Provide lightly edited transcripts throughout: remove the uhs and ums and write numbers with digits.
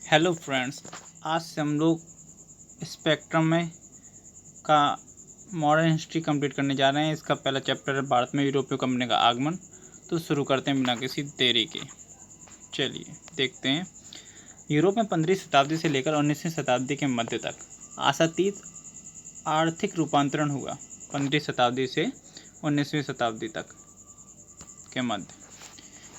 Hello friends. आज से हम लोग स्पेक्ट्रम में का मॉडर्न हिस्ट्री कंप्लीट करने जा रहे हैं। इसका पहला चैप्टर है भारत में यूरोपीय कंपनी का आगमन। तो शुरू करते हैं बिना किसी देरी के। चलिए देखते हैं। यूरोप में 15वीं शताब्दी से लेकर 19वीं शताब्दी के मध्य तक आशातीत आर्थिक रूपांतरण हुआ। 15वीं शताब्दी से 19वीं शताब्दी तक के मध्य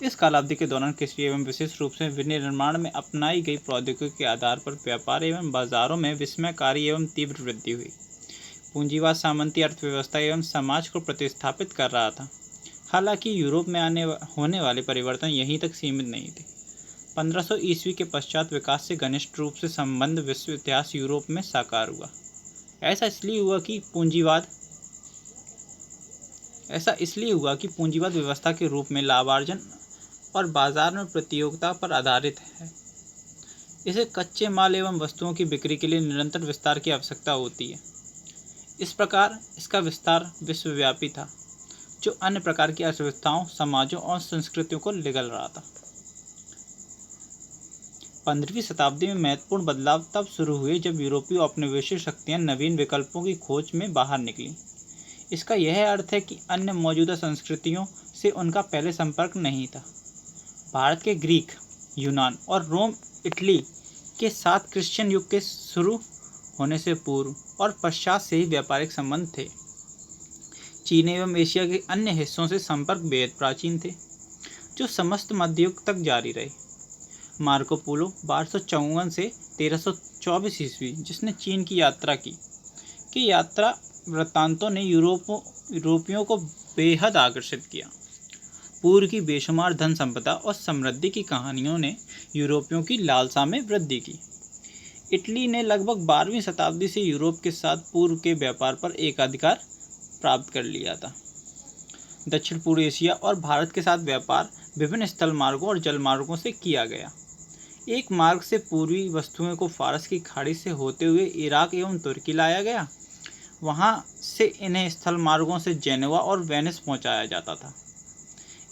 इस कालावधि के दौरान कृषि एवं विशेष रूप से विनिर्माण में अपनाई गई प्रौद्योगिकी के आधार पर व्यापार एवं बाजारों में विस्मयकारी एवं तीव्र वृद्धि हुई। पूंजीवाद सामंती अर्थव्यवस्था एवं समाज को प्रतिस्थापित कर रहा था। हालांकि यूरोप में होने वाले परिवर्तन यहीं तक सीमित नहीं थे। 1500 ईस्वी के पश्चात विकास से घनिष्ठ रूप से संबंध विश्व इतिहास यूरोप में साकार हुआ। ऐसा इसलिए हुआ कि पूंजीवाद व्यवस्था के रूप में लाभार्जन और बाजार में प्रतियोगिता पर आधारित है। इसे कच्चे माल एवं वस्तुओं की बिक्री के लिए निरंतर विस्तार की आवश्यकता होती है। इस प्रकार इसका विस्तार विश्वव्यापी था, जो अन्य प्रकार की अर्थव्यवस्थाओं, समाजों और संस्कृतियों को निगल रहा था। 15वीं शताब्दी में महत्वपूर्ण बदलाव तब शुरू हुए जब यूरोपीय औपनिवेशिक शक्तियां नवीन विकल्पों की खोज में बाहर निकली। इसका यह अर्थ है कि अन्य मौजूदा संस्कृतियों से उनका पहले संपर्क नहीं था। भारत के ग्रीक, यूनान और रोम, इटली के साथ क्रिश्चियन युग के शुरू होने से पूर्व और पश्चात से ही व्यापारिक संबंध थे। चीन एवं एशिया के अन्य हिस्सों से संपर्क बेहद प्राचीन थे, जो समस्त मध्य युग तक जारी रहे। मार्को पोलो 1254 से 1324 ईस्वी, जिसने चीन की यात्रा की यात्रा वृत्तांतों ने यूरोपियों को बेहद आकर्षित किया। पूर्व की बेशुमार धन संपदा और समृद्धि की कहानियों ने यूरोपियों की लालसा में वृद्धि की। इटली ने लगभग 12वीं शताब्दी से यूरोप के साथ पूर्व के व्यापार पर एकाधिकार प्राप्त कर लिया था। दक्षिण पूर्व एशिया और भारत के साथ व्यापार विभिन्न स्थल मार्गों और जल मार्गों से किया गया। एक मार्ग से पूर्वी वस्तुओं को फारस की खाड़ी से होते हुए इराक एवं तुर्की लाया गया। वहां से इन्हें स्थल मार्गों से जेनेवा और वेनिस पहुंचाया जाता था।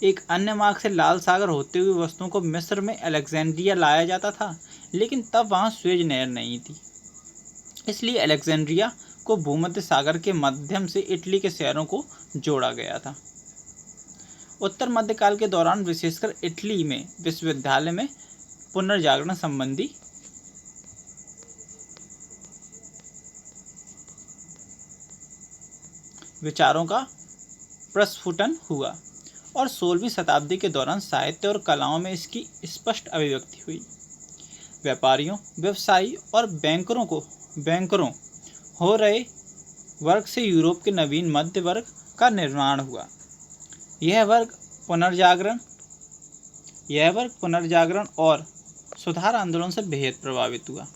एक अन्य मार्ग से लाल सागर होते हुए वस्तुओं को मिस्र में अलेक्जेंड्रिया लाया जाता था, लेकिन तब वहां स्वेज नहर नहीं थी। इसलिए अलेक्जेंड्रिया को भूमध्य सागर के माध्यम से इटली के शहरों को जोड़ा गया था। उत्तर मध्यकाल के दौरान विशेषकर इटली में विश्वविद्यालय में पुनर्जागरण संबंधी विचारों का प्रस्फुटन हुआ और 16वीं शताब्दी के दौरान साहित्य और कलाओं में इसकी स्पष्ट अभिव्यक्ति हुई। व्यापारियों, व्यवसायी और बैंकरों हो रहे वर्ग से यूरोप के नवीन मध्य वर्ग का निर्माण हुआ। यह वर्ग पुनर्जागरण और सुधार आंदोलन से बेहद प्रभावित हुआ।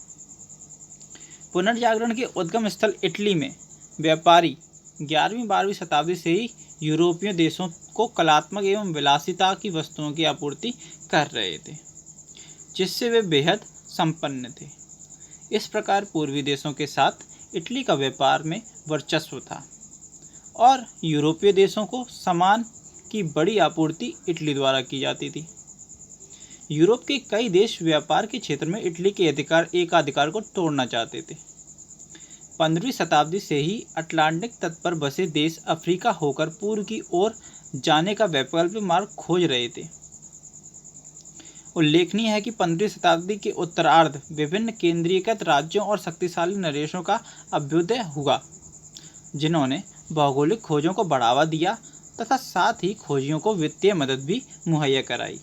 पुनर्जागरण के उद्गम स्थल इटली में व्यापारी 11वीं-12वीं शताब्दी से ही यूरोपीय देशों को कलात्मक एवं विलासिता की वस्तुओं की आपूर्ति कर रहे थे, जिससे वे बेहद संपन्न थे। इस प्रकार पूर्वी देशों के साथ इटली का व्यापार में वर्चस्व था और यूरोपीय देशों को सामान की बड़ी आपूर्ति इटली द्वारा की जाती थी। यूरोप के कई देश व्यापार के क्षेत्र में इटली के एकाधिकार को तोड़ना चाहते थे। 15वीं शताब्दी से ही अटलांटिक तट पर बसे देश अफ्रीका होकर पूर्व की ओर जाने का वैकल्पिक मार्ग खोज रहे थे। उल्लेखनीय है कि 15वीं शताब्दी के उत्तरार्ध विभिन्न केंद्रीकृत राज्यों और शक्तिशाली नरेशों का अभ्युदय हुआ, जिन्होंने भौगोलिक खोजों को बढ़ावा दिया तथा साथ ही खोजियों को वित्तीय मदद भी मुहैया कराई।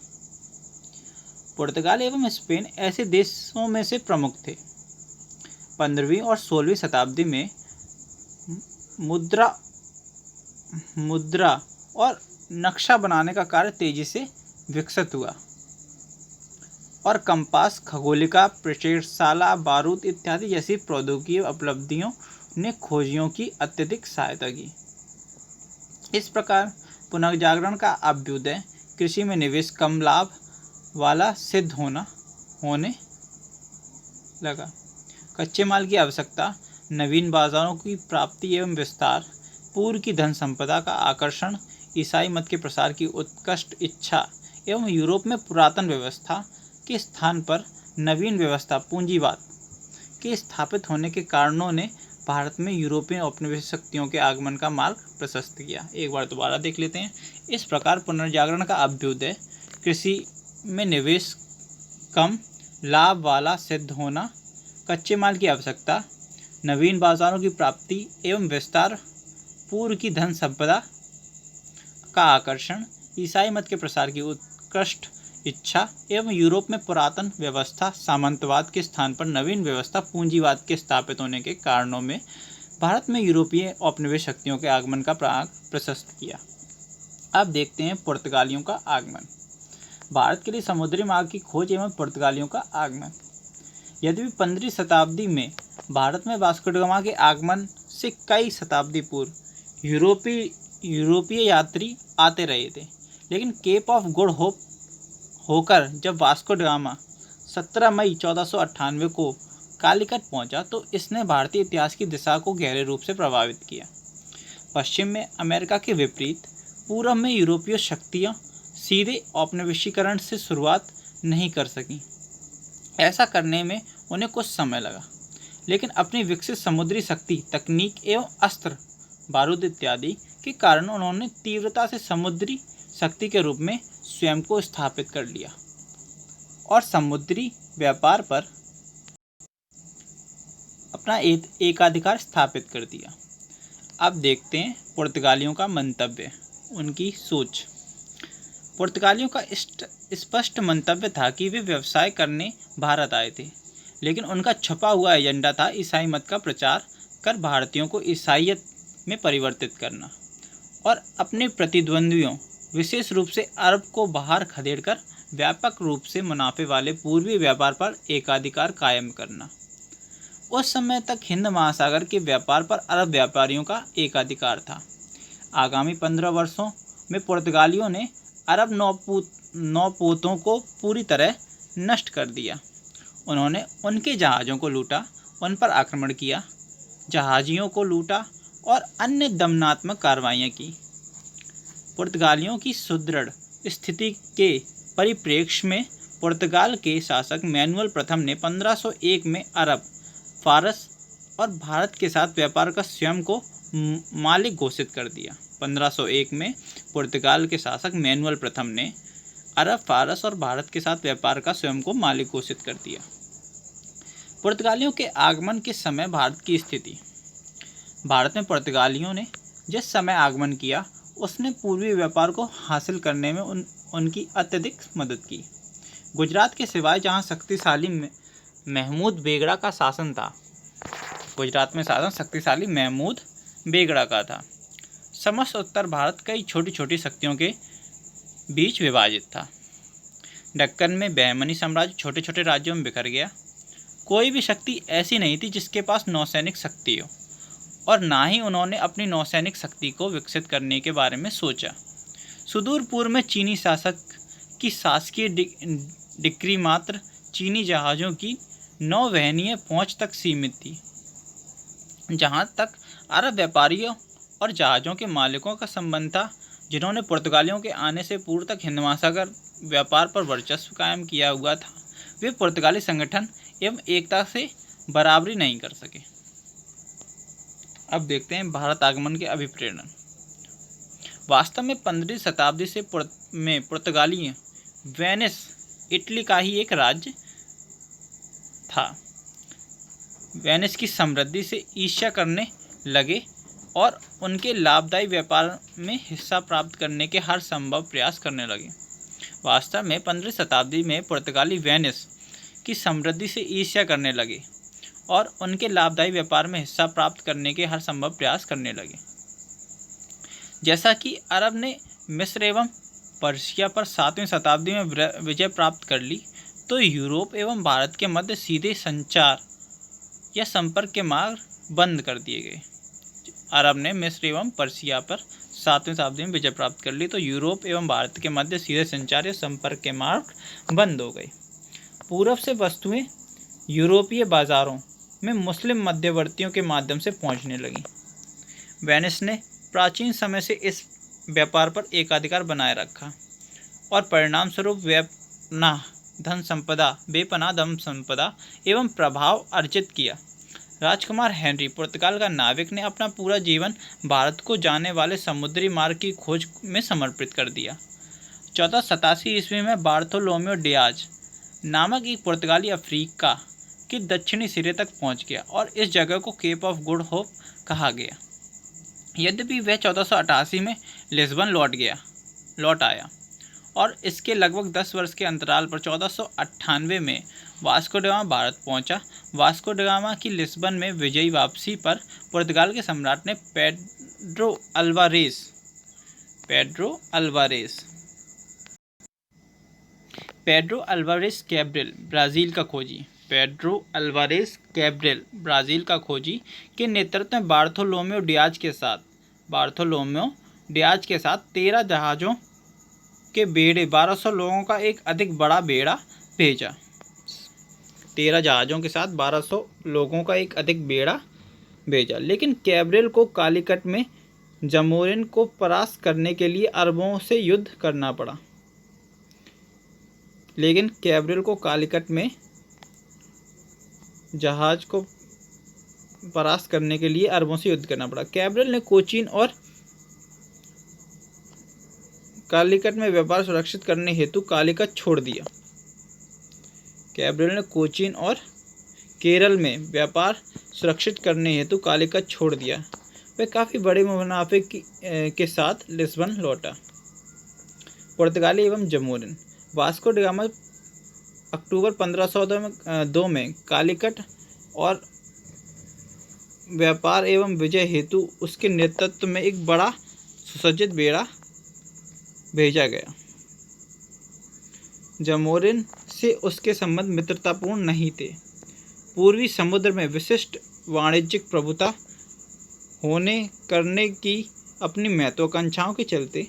पुर्तगाल एवं स्पेन ऐसे देशों में से प्रमुख थे। 15वीं और 16वीं शताब्दी में मुद्रा और नक्शा बनाने का कार्य तेजी से विकसित हुआ और कंपास, खगोलिका, प्रक्षेपशाला, बारूद इत्यादि जैसी प्रौद्योगिकी उपलब्धियों ने खोजियों की अत्यधिक सहायता की। इस प्रकार पुनर्जागरण का अभ्युदय कृषि में निवेश कम लाभ वाला सिद्ध होने लगा। कच्चे माल की आवश्यकता, नवीन बाजारों की प्राप्ति एवं विस्तार, पूर्व की धन संपदा का आकर्षण, ईसाई मत के प्रसार की उत्कृष्ट इच्छा एवं यूरोप में पुरातन व्यवस्था के स्थान पर नवीन व्यवस्था पूंजीवाद के स्थापित होने के कारणों ने भारत में यूरोपीय औपनिवेशिक शक्तियों के आगमन का मार्ग प्रशस्त किया। एक बार दोबारा देख लेते हैं। इस प्रकार पुनर्जागरण का अभ्युदय, कृषि में निवेश कम लाभ वाला सिद्ध होना, कच्चे माल की आवश्यकता, नवीन बाजारों की प्राप्ति एवं विस्तार, पूर्व की धन संपदा का आकर्षण, ईसाई मत के प्रसार की उत्कृष्ट इच्छा एवं यूरोप में पुरातन व्यवस्था सामंतवाद के स्थान पर नवीन व्यवस्था पूंजीवाद के स्थापित होने के कारणों में भारत में यूरोपीय औपनिवेशिक शक्तियों के आगमन का मार्ग प्रशस्त किया। अब देखते हैं पुर्तगालियों का आगमन। भारत के लिए समुद्री मार्ग की खोज एवं पुर्तगालियों का आगमन। यद्यपि 15वीं शताब्दी में भारत में वास्को ड गामा के आगमन से कई शताब्दी पूर्व यूरोपीय यात्री आते रहे थे, लेकिन केप ऑफ गुड होप होकर जब वास्को ड गामा 17 मई 1498 को कालीकट पहुंचा तो इसने भारतीय इतिहास की दिशा को गहरे रूप से प्रभावित किया। पश्चिम में अमेरिका के विपरीत पूर्व में यूरोपीय शक्तियां सीधे औपनिवेशीकरण से शुरुआत नहीं कर सकीं। ऐसा करने में उन्हें कुछ समय लगा, लेकिन अपनी विकसित समुद्री शक्ति, तकनीक एवं अस्त्र बारूद इत्यादि के कारण उन्होंने तीव्रता से समुद्री शक्ति के रूप में स्वयं को स्थापित कर लिया और समुद्री व्यापार पर अपना एकाधिकार स्थापित कर दिया। अब देखते हैं पुर्तगालियों का मंतव्य, उनकी सोच। पुर्तगालियों का स्पष्ट मंतव्य था कि वे व्यवसाय करने भारत आए थे, लेकिन उनका छुपा हुआ एजेंडा था ईसाई मत का प्रचार कर भारतीयों को ईसाईयत में परिवर्तित करना और अपने प्रतिद्वंद्वियों विशेष रूप से अरब को बाहर खदेड़कर व्यापक रूप से मुनाफे वाले पूर्वी व्यापार पर एकाधिकार कायम करना। उस समय तक हिंद महासागर के व्यापार पर अरब व्यापारियों का एकाधिकार था। आगामी 15 वर्षों में पुर्तगालियों ने अरब नौपोतों को पूरी तरह नष्ट कर दिया। उन्होंने उनके जहाज़ों को लूटा, उन पर आक्रमण किया, जहाजियों को लूटा और अन्य दमनात्मक कार्रवाइयाँ की। पुर्तगालियों की सुदृढ़ स्थिति के परिप्रेक्ष्य में पुर्तगाल के शासक मैनुअल प्रथम ने 1501 में अरब, फारस और भारत के साथ व्यापार का स्वयं को मालिक घोषित कर दिया। 1501 में पुर्तगाल के शासक मैनुअल प्रथम ने अरब, फारस और भारत के साथ व्यापार का स्वयं को मालिक घोषित कर दिया। पुर्तगालियों के आगमन के समय भारत की स्थिति। भारत में पुर्तगालियों ने जिस समय आगमन किया उसने पूर्वी व्यापार को हासिल करने में उनकी अत्यधिक मदद की। गुजरात के सिवाय जहां शक्तिशाली महमूद बेगड़ा का शासन था, गुजरात में शासन शक्तिशाली महमूद बेगड़ा का था। समस्त उत्तर भारत कई छोटी छोटी शक्तियों के बीच विभाजित था। दक्कन में बहमनी साम्राज्य छोटे छोटे राज्यों में बिखर गया। कोई भी शक्ति ऐसी नहीं थी जिसके पास नौसैनिक शक्ति हो, और ना ही उन्होंने अपनी नौसैनिक शक्ति को विकसित करने के बारे में सोचा। सुदूर पूर्व में चीनी शासक की शासकीय डिक्री मात्र चीनी जहाज़ों की नौवहनीय पहुंच तक सीमित थी। जहां तक अरब व्यापारियों और जहाज़ों के मालिकों का संबंध था, जिन्होंने पुर्तगालियों के आने से पूर्व तक हिंद महासागर व्यापार पर वर्चस्व कायम किया हुआ था, वे पुर्तगाली संगठन एवं एकता से बराबरी नहीं कर सके। अब देखते हैं भारत आगमन के अभिप्रेरण। वास्तव में 15वीं शताब्दी से पुर्तगाली वेनिस इटली का ही एक राज्य था। वेनिस की समृद्धि से ईर्ष्या करने लगे और उनके लाभदायी व्यापार में हिस्सा प्राप्त करने के हर संभव प्रयास करने लगे। वास्तव में 15वीं शताब्दी में पुर्तगाली वेनिस की समृद्धि से ईर्ष्या करने लगे और उनके लाभदायी व्यापार में हिस्सा प्राप्त करने के हर संभव प्रयास करने लगे। जैसा कि अरब ने मिस्र एवं पर्शिया पर 7वीं शताब्दी में विजय प्राप्त कर ली, तो यूरोप एवं भारत के मध्य सीधे संचार या संपर्क के मार्ग बंद कर दिए गए। अरब ने मिस्र एवं पर्शिया पर 7वीं शताब्दी में विजय प्राप्त कर ली, तो यूरोप एवं भारत के मध्य सीधे संचार या संपर्क के मार्ग बंद हो गए। पूर्व से वस्तुएं यूरोपीय बाजारों में मुस्लिम मध्यवर्तियों के माध्यम से पहुंचने लगी। वेनिस ने प्राचीन समय से इस व्यापार पर एकाधिकार बनाए रखा और परिणाम स्वरूप वे अपना धन संपदा, बेपनाह धन संपदा एवं प्रभाव अर्जित किया। राजकुमार हेनरी पुर्तगाल का नाविक ने अपना पूरा जीवन भारत को जाने वाले समुद्री मार्ग की खोज में समर्पित कर दिया। 1487 ईस्वी में बार्थोलोमेओ डियाज नामक एक पुर्तगाली अफ्रीका के दक्षिणी सिरे तक पहुंच गया और इस जगह को केप ऑफ गुड होप कहा गया। यद्यपि वह 1488 में लिस्बन लौट आया और इसके लगभग 10 वर्ष के अंतराल पर 1498 में वास्को ड गामा भारत पहुंचा। वास्को ड गामा की लिस्बन में विजयी वापसी पर पुर्तगाल के सम्राट ने पेड्रो अल्वारेस कैब्रल ब्राज़ील का खोजी के नेतृत्व में बार्थोलोमेओ डियाज के साथ 13 जहाज़ों के बेड़े 1200 लोगों का एक अधिक बड़ा बेड़ा भेजा। 13 जहाज़ों के साथ 1200 लोगों का एक अधिक बेड़ा भेजा, लेकिन कैब्रल को कालीकट में जमोरिन को परास्त करने के लिए अरबों से युद्ध करना पड़ा। कैब्रल ने कोचीन और कालीकट में व्यापार सुरक्षित करने हेतु कालीकट छोड़ दिया। कैब्रल ने कोचीन और केरल में व्यापार सुरक्षित करने हेतु कालीकट छोड़ दिया। वह काफ़ी बड़े मुनाफे के साथ लिस्बन लौटा। पुर्तगाली एवं जमोरिन वास्को ड गामा अक्टूबर 1502 में कालीकट और व्यापार एवं विजय हेतु उसके नेतृत्व में एक बड़ा सुसज्जित बेड़ा भेजा गया। जमोरिन से उसके संबंध मित्रतापूर्ण नहीं थे। पूर्वी समुद्र में विशिष्ट वाणिज्यिक प्रभुता करने की अपनी महत्वाकांक्षाओं के चलते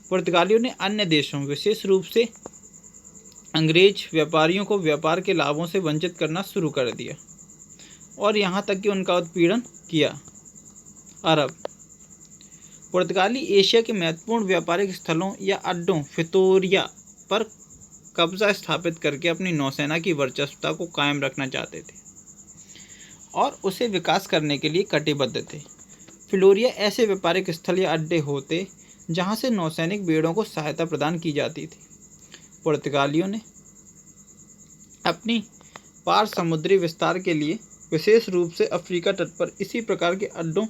पुर्तगालियों ने अन्य देशों, विशेष रूप से अंग्रेज व्यापारियों को व्यापार के लाभों से वंचित करना शुरू कर दिया और यहाँ तक कि उनका उत्पीड़न किया। अरब पुर्तगाली एशिया के महत्वपूर्ण व्यापारिक स्थलों या अड्डों फितोरिया पर कब्जा स्थापित करके अपनी नौसेना की वर्चस्वता को कायम रखना चाहते थे और उसे विकास करने के लिए कटिबद्ध थे। फिलोरिया ऐसे व्यापारिक स्थल या अड्डे होते जहां से नौसैनिक बेड़ों को सहायता प्रदान की जाती थी। पुर्तगालियों ने अपनी पार समुद्री विस्तार के लिए विशेष रूप से अफ्रीका तट पर इसी प्रकार के अड्डों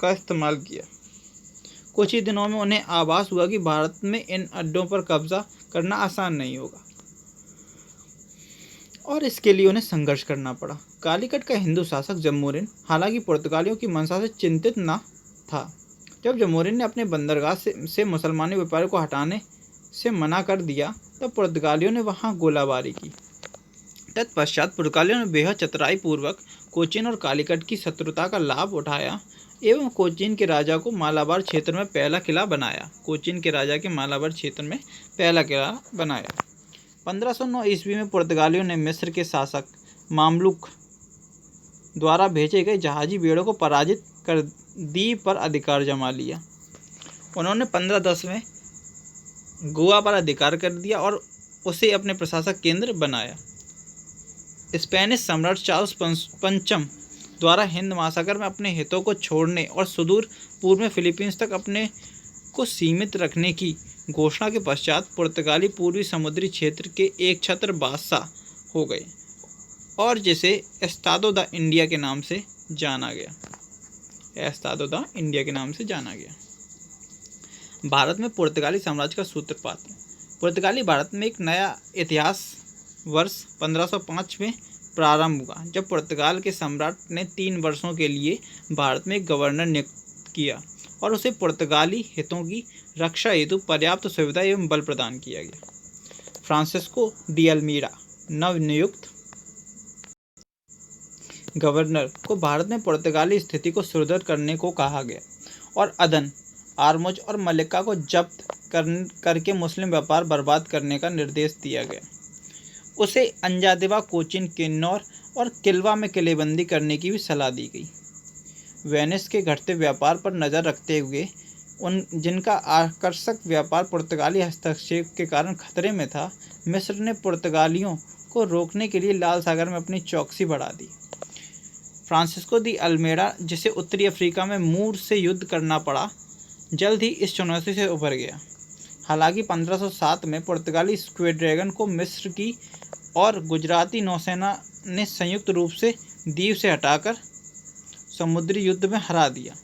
का इस्तेमाल किया। कुछ ही दिनों में उन्हें आभास हुआ कि भारत में इन अड्डों पर कब्जा करना आसान नहीं होगा और इसके लिए उन्हें संघर्ष करना पड़ा। कालीकट का हिंदू शासक जमोरिन हालांकि पुर्तगालियों की मंशा से चिंतित न था। जब जमोरिन ने अपने बंदरगाह से मुसलमानी व्यापारियों को हटाने से मना कर दिया तब पुर्तगालियों ने वहां गोलाबारी की। तत्पश्चात पुर्तगालियों ने बेहद चतुराई पूर्वक कोचीन और कालीकट की शत्रुता का लाभ उठाया एवं कोचीन के राजा को मालाबार क्षेत्र में पहला किला बनाया। 1509 ईस्वी में पुर्तगालियों ने मिस्र के शासक मामलुक द्वारा भेजे गए जहाजी बेड़ों को पराजित कर द्वीप पर अधिकार जमा लिया। उन्होंने 1510 में गोवा पर अधिकार कर दिया और उसे अपने प्रशासक केंद्र बनाया। स्पेनिश सम्राट चार्ल्स पंचम द्वारा हिंद महासागर में अपने हितों को छोड़ने और सुदूर पूर्व में फिलीपींस तक अपने को सीमित रखने की घोषणा के पश्चात पुर्तगाली पूर्वी समुद्री क्षेत्र के एक छत्र बादशाह हो गए और जिसे एस्तादो द इंडिया के नाम से जाना गया। भारत में पुर्तगाली साम्राज्य का सूत्रपात। पुर्तगाली भारत में एक नया इतिहास वर्ष 1505 में प्रारंभ हुआ जब पुर्तगाल के सम्राट ने 3 वर्षों के लिए भारत में एक गवर्नर नियुक्त किया और उसे पुर्तगाली हितों की रक्षा हेतु पर्याप्त सुविधा एवं बल प्रदान किया गया। फ्रांसिस्को डी अल्मीड़ा नवनियुक्त गवर्नर को भारत में पुर्तगाली स्थिति को सुदृढ़ करने को कहा गया और अदन, आरमुज और मलिक्का को जब्त करके मुस्लिम व्यापार बर्बाद करने का निर्देश दिया गया। उसे अंजादिवा, कोचीन, किन्नौर और किलवा में किलेबंदी करने की भी सलाह दी गई। वेनिस के घटते व्यापार पर नज़र रखते हुए जिनका आकर्षक व्यापार पुर्तगाली हस्तक्षेप के कारण खतरे में था, मिस्र ने पुर्तगालियों को रोकने के लिए लाल सागर में अपनी चौकसी बढ़ा दी। फ्रांसिस्को दी अल्मेडा, जिसे उत्तरी अफ्रीका में मूर से युद्ध करना पड़ा, जल्द ही इस चुनौती से उभर गया। हालांकि 1507 में पुर्तगाली स्क्वाड्रन को मिस्र की और गुजराती नौसेना ने संयुक्त रूप से द्वीप से हटाकर समुद्री युद्ध में हरा दिया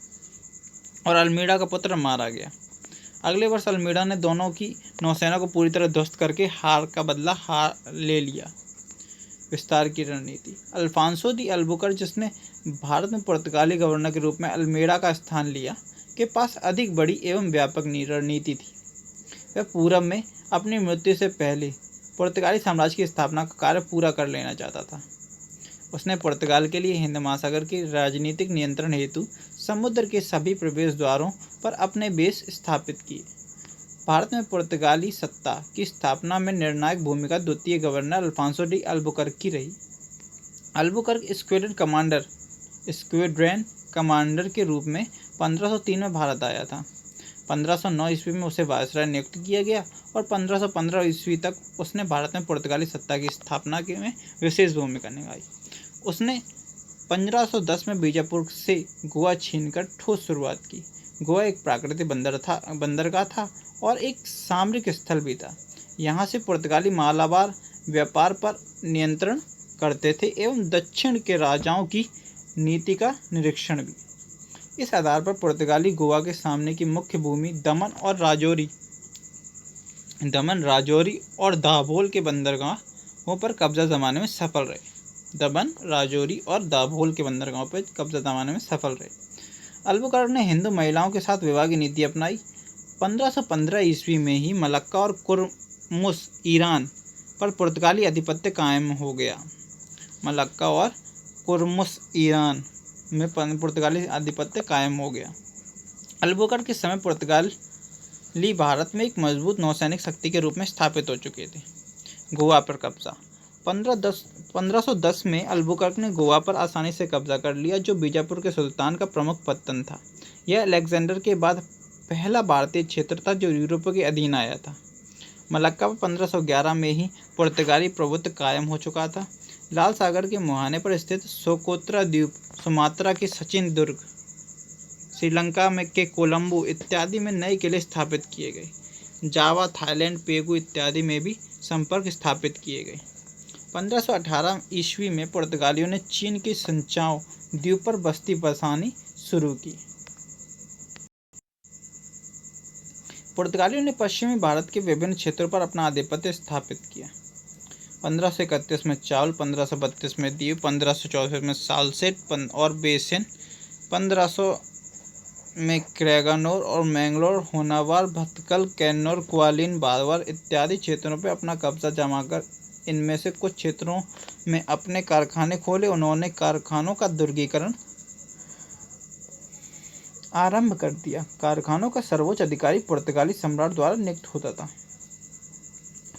और अल्मीडा का पुत्र मारा गया। अगले वर्ष अल्मीडा ने दोनों की नौसेना को पूरी तरह ध्वस्त करके हार का बदला ले लिया। विस्तार की रणनीति। अल्फांसो दी अल्बुकर्क, जिसने भारत में पुर्तगाली गवर्नर के रूप में अल्मेडा का स्थान लिया, के पास अधिक बड़ी एवं व्यापक रणनीति थी। वह पूरब में अपनी मृत्यु से पहले पुर्तगाली साम्राज्य की स्थापना का कार्य पूरा कर लेना चाहता था। उसने पुर्तगाल के लिए हिंद महासागर के राजनीतिक नियंत्रण हेतु समुद्र के सभी प्रवेश द्वारों पर अपने बेस स्थापित किए। भारत में पुर्तगाली सत्ता की स्थापना में निर्णायक भूमिका द्वितीय गवर्नर अल्फांसो डी अल्बुकर्क की रही। अल्बुकर्क स्क्वाड्रन कमांडर के रूप में 1503 में भारत आया था। 1509 ईस्वी में उसे वायसराय नियुक्त किया गया और 1515 ईस्वी तक उसने भारत में पुर्तगाली सत्ता की स्थापना में विशेष भूमिका निभाई। उसने 1510 में बीजापुर से गोवा छीनकर ठोस शुरुआत की। गोवा एक प्राकृतिक बंदरगाह था और एक सामरिक स्थल भी था। यहाँ से पुर्तगाली मालाबार व्यापार पर नियंत्रण करते थे एवं दक्षिण के राजाओं की नीति का निरीक्षण भी। इस आधार पर पुर्तगाली गोवा के सामने की मुख्य भूमि दमन, राजौरी और दाभोल के बंदरगाहों पर कब्जा जमाने में सफल रहे। अल्बुकर्क ने हिंदू महिलाओं के साथ विवाह की नीति अपनाई। 1515 ईस्वी में ही मलक्का और कुर्मुस ईरान पर पुर्तगाली आधिपत्य कायम हो गया। मलक्का और कुर्मुस ईरान में पुर्तगाली आधिपत्य कायम हो गया। अल्बुकर्क के समय पुर्तगाली भारत में एक मजबूत नौसैनिक शक्ति के रूप में स्थापित हो चुके थे। गोवा पर कब्जा। 1510 में अल्बुकर्क ने गोवा पर आसानी से कब्जा कर लिया, जो बीजापुर के सुल्तान का प्रमुख पत्तन था। यह अलेक्जेंडर के बाद पहला भारतीय क्षेत्र था जो यूरोप के अधीन आया था। मलक्का पर 1511 में ही पुर्तगाली प्रभुत्व कायम हो चुका था। लाल सागर के मुहाने पर स्थित सोकोत्रा द्वीप, सुमात्रा के सचिन दुर्ग, श्रीलंका में के कोलंबो इत्यादि में नए किले स्थापित किए गए। जावा, थाईलैंड, पेगु इत्यादि में भी संपर्क स्थापित किए गए। 1518 ईस्वी में पुर्तगालियों ने चीन के संचाओ द्वीप पर बस्ती बसानी शुरू की। पुर्तगालियों ने पश्चिमी भारत के विभिन्न क्षेत्रों पर अपना आधिपत्य स्थापित किया। 1531 में चावल, 1532 में द्वीप, 1564 में सालसेट और बेसिन, 1500 में क्रेगानोर और मैंगलोर, होनावार, भटकल, कैन्नौर, क्वालिन, बारवार इत्यादि क्षेत्रों पर अपना कब्जा जमाकर इनमें से कुछ क्षेत्रों में अपने कारखाने खोले। उन्होंने कारखानों का दुर्गीकरण आरंभ कर दिया। कारखानों का सर्वोच्च अधिकारी पुर्तगाली सम्राट द्वारा नियुक्त होता था।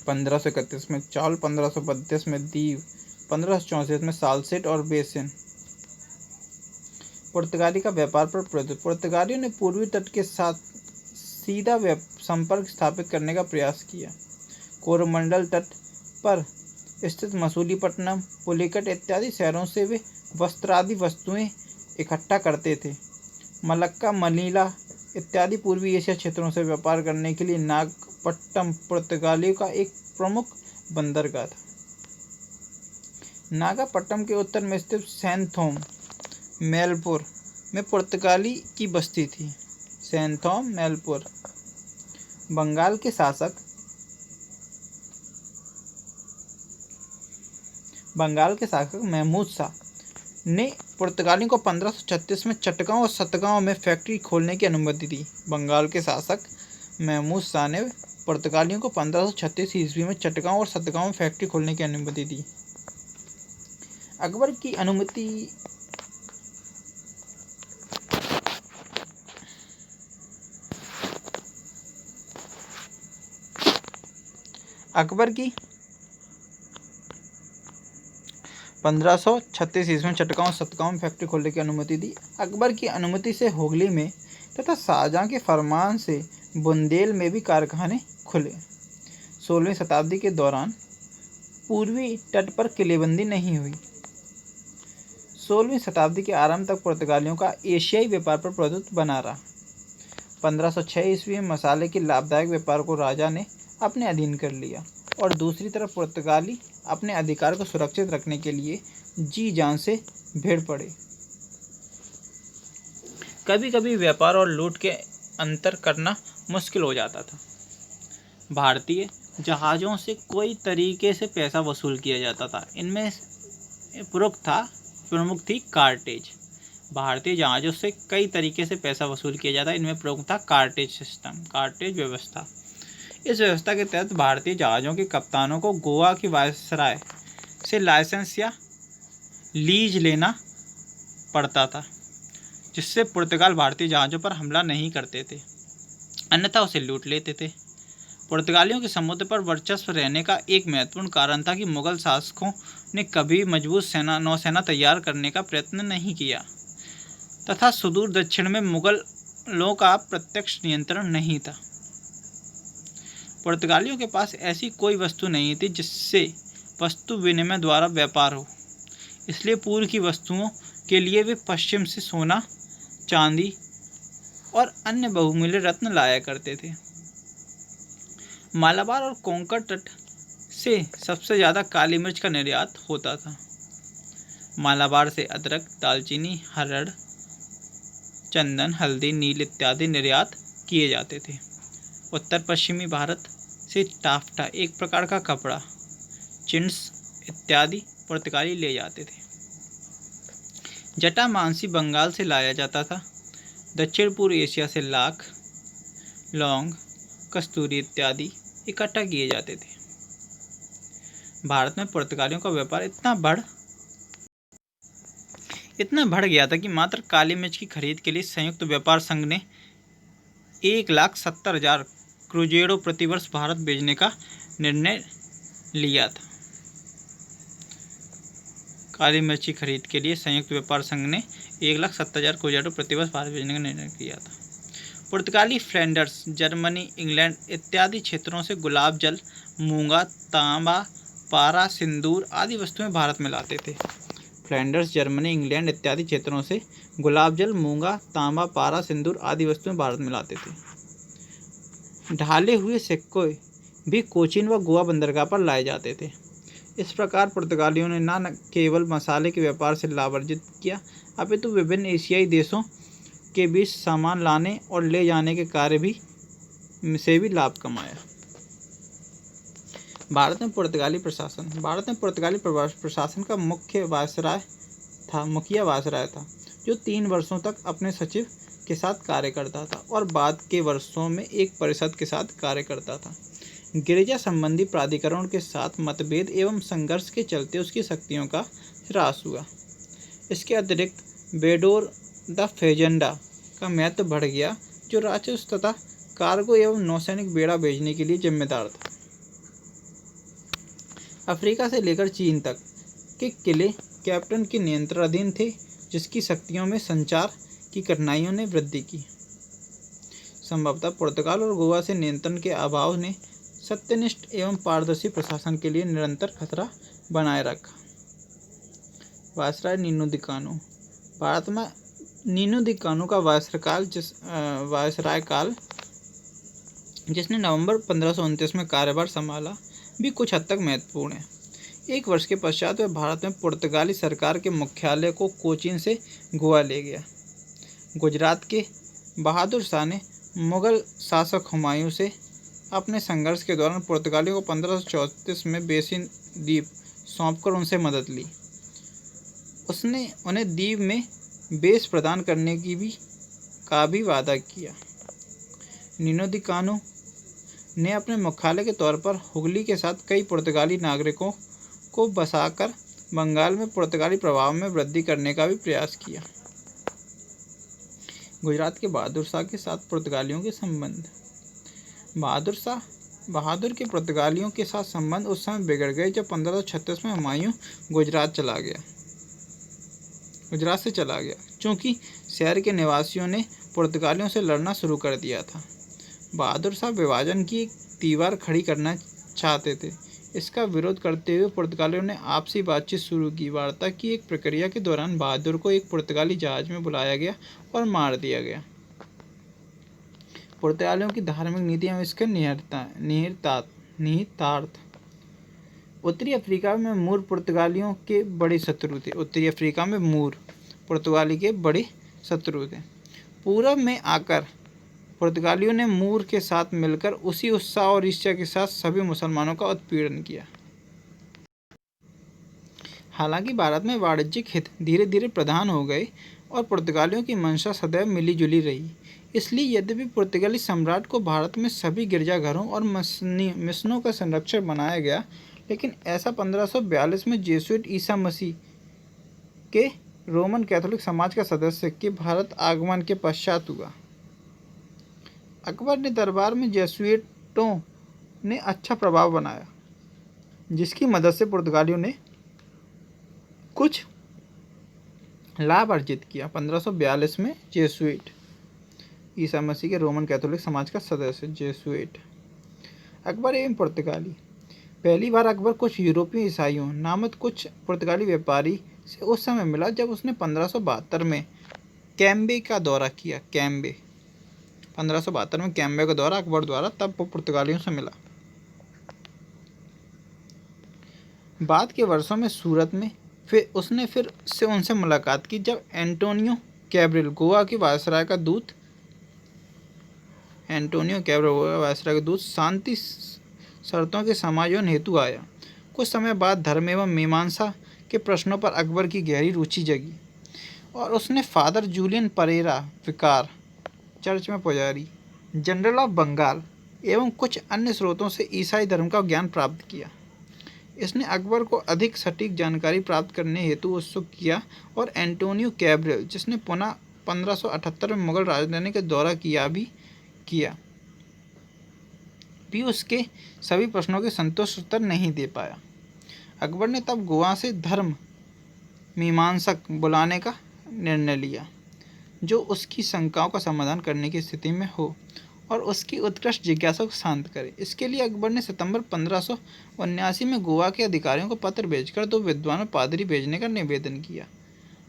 1531 में चावल, 1532 में द्वीप, 1564 में सालसेट और बेसिन। पुर्तगाली का व्यापार पर प्रतिबंध। पुर्तगालियों ने पूर्वी तट के साथ सीधा संपर्क स्थापित करने का प्रयास किया। कोरोमंडल तट पर स्थित मसूलीपट्टनम, पुलिकट इत्यादि शहरों से वे वस्त्रादि वस्तुएं इकट्ठा करते थे। मलक्का, मनीला इत्यादि पूर्वी एशिया क्षेत्रों से व्यापार करने के लिए नागपट्टनम पुर्तगालियों का एक प्रमुख बंदरगाह था। नागपट्टनम के उत्तर में स्थित सैनथोम मेलपुर में पुर्तगाली की बस्ती थी। सैनथोम मेलपुर। बंगाल के शासक महमूद शाह ने पुर्तगालियों को 1536 में चटगांव और सतगांव में फैक्ट्री खोलने की अनुमति दी। बंगाल के शासक महमूद शाह ने पुर्तगालियों को 1536 ईस्वी में चटगांव और सतगांव में फैक्ट्री खोलने की अनुमति दी। अकबर की अनुमति 1536 ईस्वी में चटगांव और सतगांव में फैक्ट्री खोलने की अनुमति दी। अकबर की अनुमति से हुगली में तथा शाहजहां के फरमान से बुंदेल में भी कारखाने खुले। 16वीं शताब्दी के दौरान पूर्वी तट पर किलेबंदी नहीं हुई। 16वीं शताब्दी के आरंभ तक पुर्तगालियों का एशियाई व्यापार पर प्रभुत्व बना रहा। 1506 ईस्वी में मसाले के लाभदायक व्यापार को राजा ने अपने अधीन कर लिया और दूसरी तरफ पुर्तगाली अपने अधिकार को सुरक्षित रखने के लिए जी जान से भिड़ पड़े। कभी कभी व्यापार और लूट के अंतर करना मुश्किल हो जाता था। भारतीय जहाज़ों से कोई तरीके से पैसा वसूल किया जाता था। इनमें प्रमुख थी कार्टेज। भारतीय जहाज़ों से कई तरीके से पैसा वसूल किया जाता है। इनमें प्रमुख था कार्टेज व्यवस्था। इस व्यवस्था के तहत भारतीय जहाज़ों के कप्तानों को गोवा की वायसराय से लाइसेंस या लीज लेना पड़ता था, जिससे पुर्तगाल भारतीय जहाज़ों पर हमला नहीं करते थे, अन्यथा उसे लूट लेते थे। पुर्तगालियों के समुद्र पर वर्चस्व रहने का एक महत्वपूर्ण कारण था कि मुगल शासकों ने कभी मजबूत नौसेना तैयार करने का प्रयत्न नहीं किया तथा सुदूर दक्षिण में मुगलों का प्रत्यक्ष नियंत्रण नहीं था। पुर्तगालियों के पास ऐसी कोई वस्तु नहीं थी जिससे वस्तु विनिमय द्वारा व्यापार हो, इसलिए पूर्व की वस्तुओं के लिए वे पश्चिम से सोना, चांदी और अन्य बहुमूल्य रत्न लाया करते थे। मालाबार और कोंकण तट से सबसे ज़्यादा काली मिर्च का निर्यात होता था। मालाबार से अदरक, दालचीनी, हरड़, चंदन, हल्दी, नील इत्यादि निर्यात किए जाते थे। उत्तर पश्चिमी भारत से टाफ्टा, एक प्रकार का कपड़ा, चिन्स इत्यादि पुर्तगाली ले जाते थे। जटामांसी बंगाल से लाया जाता था। दक्षिण पूर्व एशिया से लाख, लौंग, कस्तूरी इत्यादि इकट्ठा किए जाते थे। भारत में पुर्तगालियों का व्यापार इतना बढ़ गया था कि मात्र काली मिर्च की खरीद के लिए संयुक्त व्यापार संघ ने 1,70,000 क्रूजेरो प्रतिवर्ष भारत भेजने का निर्णय लिया था। काली मिर्च की खरीद के लिए संयुक्त व्यापार संघ ने 1,70,000 क्रूजेरो प्रतिवर्ष भारत भेजने का निर्णय किया था। पुर्तगाली फ्लैंडर्स, जर्मनी, इंग्लैंड इत्यादि क्षेत्रों से गुलाब जल, मूंगा, तांबा, पारा, सिंदूर आदि वस्तुएं भारत में लाते थे। फ्लैंडर्स, जर्मनी, इंग्लैंड इत्यादि क्षेत्रों से गुलाब जल, मूंगा, तांबा, पारा, सिंदूर आदि वस्तुएं भारत में लाते थे। ढाले हुए सिक्के भी कोचीन व गोवा बंदरगाह पर लाए जाते थे। इस प्रकार पुर्तगालियों ने न केवल मसाले के व्यापार से लाभ अर्जित किया, अपितु विभिन्न एशियाई देशों के बीच सामान लाने और ले जाने के कार्य से भी लाभ कमाया। भारत में पुर्तगाली प्रशासन का मुखिया वायसराय था, जो 3 वर्षों तक अपने सचिव के साथ कार्य करता था और बाद के वर्षों में एक परिषद के साथ कार्य करता था। गिरिजा संबंधी प्राधिकरण के साथ मतभेद एवं संघर्ष के चलते उसकी शक्तियों का ह्रास हुआ। इसके अतिरिक्त बेडोर द फेजेंडा का महत्व बढ़ गया, जो राजस्व तथा कार्गो एवं नौसैनिक बेड़ा भेजने के लिए जिम्मेदार था। अफ्रीका से लेकर चीन तक के किले कैप्टन के नियंत्रणाधीन थे, जिसकी शक्तियों में संचार की कठिनाइयों ने वृद्धि की। संभवतः पुर्तगाल और गोवा से नियंत्रण के अभाव ने सत्यनिष्ठ एवं पारदर्शी प्रशासन के लिए निरंतर खतरा बनाए रखा। वायसराय नीनो दी कानो। भारत में नीनो दी कानो का वायसराय काल, जिसने नवंबर 1529 में कार्यभार संभाला, भी कुछ हद तक महत्वपूर्ण है। 1 वर्ष के पश्चात वह भारत में पुर्तगाली सरकार के मुख्यालय को कोचीन से गोवा ले गया। गुजरात के बहादुर शाह ने मुगल शासक हुमायूं से अपने संघर्ष के दौरान पुर्तगालियों को 1534 में बेसिन द्वीप सौंपकर उनसे मदद ली। उसने उन्हें द्वीप में बेस प्रदान करने का भी वादा किया। नीनो दी कानो ने अपने मुख्यालय के तौर पर हुगली के साथ कई पुर्तगाली नागरिकों को बसाकर बंगाल में पुर्तगाली प्रभाव में वृद्धि करने का भी प्रयास किया। गुजरात के बहादुर शाह के साथ पुर्तगालियों के संबंध। बहादुर के पुर्तगालियों के साथ संबंध उस समय बिगड़ गए जब 1536 में हुमायूं गुजरात से चला गया, क्योंकि शहर के निवासियों ने पुर्तगालियों से लड़ना शुरू कर दिया था। बहादुर शाह विभाजन की एक दीवार खड़ी करना चाहते थे। इसका विरोध करते हुए पुर्तगालियों ने आपसी बातचीत शुरू की। वार्ता की एक प्रक्रिया के दौरान बहादुर को एक पुर्तगाली जहाज में बुलाया गया और मार दिया गया। पुर्तगालियों की धार्मिक नीति एवं इसके निहितार्थ। उत्तरी अफ्रीका में मूर पुर्तगालियों के बड़े शत्रु थे। उत्तरी अफ्रीका में मूर पुर्तगाली के बड़े शत्रु थे। पूरब में आकर पुर्तगालियों ने मूर के साथ मिलकर उसी उत्साह और ईर्ष्या के साथ सभी मुसलमानों का उत्पीड़न किया। हालांकि भारत में वाणिज्यिक हित धीरे धीरे प्रधान हो गए और पुर्तगालियों की मंशा सदैव मिली जुली रही। इसलिए यद्यपि पुर्तगाली सम्राट को भारत में सभी गिरजाघरों और मिशनों का संरक्षक बनाया गया, लेकिन ऐसा 1542 में जेसुइट ईसा मसीह के रोमन कैथोलिक समाज का सदस्य के भारत आगमन के पश्चात हुआ। अकबर ने दरबार में जेसुइटों ने अच्छा प्रभाव बनाया, जिसकी मदद से पुर्तगालियों ने कुछ लाभ अर्जित किया। 1542 में जेसुइट ईसा मसीह के रोमन कैथोलिक समाज का सदस्य जेसुइट। अकबर एवं पुर्तगाली। पहली बार अकबर कुछ यूरोपीय ईसाइयों नामक कुछ पुर्तगाली व्यापारी से उस समय मिला जब उसने 1572 में कैम्बे का दौरा किया। 1572 में कैम्बे का दौरा अकबर द्वारा, तब वो पुर्तगालियों से मिला। बाद के वर्षों में सूरत में उसने फिर से उनसे मुलाकात की जब एंटोनियो कैब्रिल गोवा के वायसराय का दूत शांति शर्तों के समायोजन हेतु आया। कुछ समय बाद धर्म एवं मीमांसा के प्रश्नों पर अकबर की गहरी रुचि जगी और उसने फादर जूलियन परेरा विकार, चर्च में पुजारी, जनरल ऑफ बंगाल एवं कुछ अन्य स्रोतों से ईसाई धर्म का ज्ञान प्राप्त किया। इसने अकबर को अधिक सटीक जानकारी प्राप्त करने हेतु उत्सुक किया और एंटोनियो कैब्रिल, जिसने पुनः 1578 में मुगल राजधानी का दौरा किया भी उसके सभी प्रश्नों के संतुष्ट उत्तर नहीं दे पाया। अकबर ने तब गोवा से धर्म मीमांसक बुलाने का निर्णय लिया जो उसकी शंकाओं का समाधान करने की स्थिति में हो और उसकी उत्कृष्ट जिज्ञासा को शांत करे। इसके लिए अकबर ने सितंबर 1579 में गोवा के अधिकारियों को पत्र भेजकर 2 विद्वान पादरी भेजने का निवेदन किया।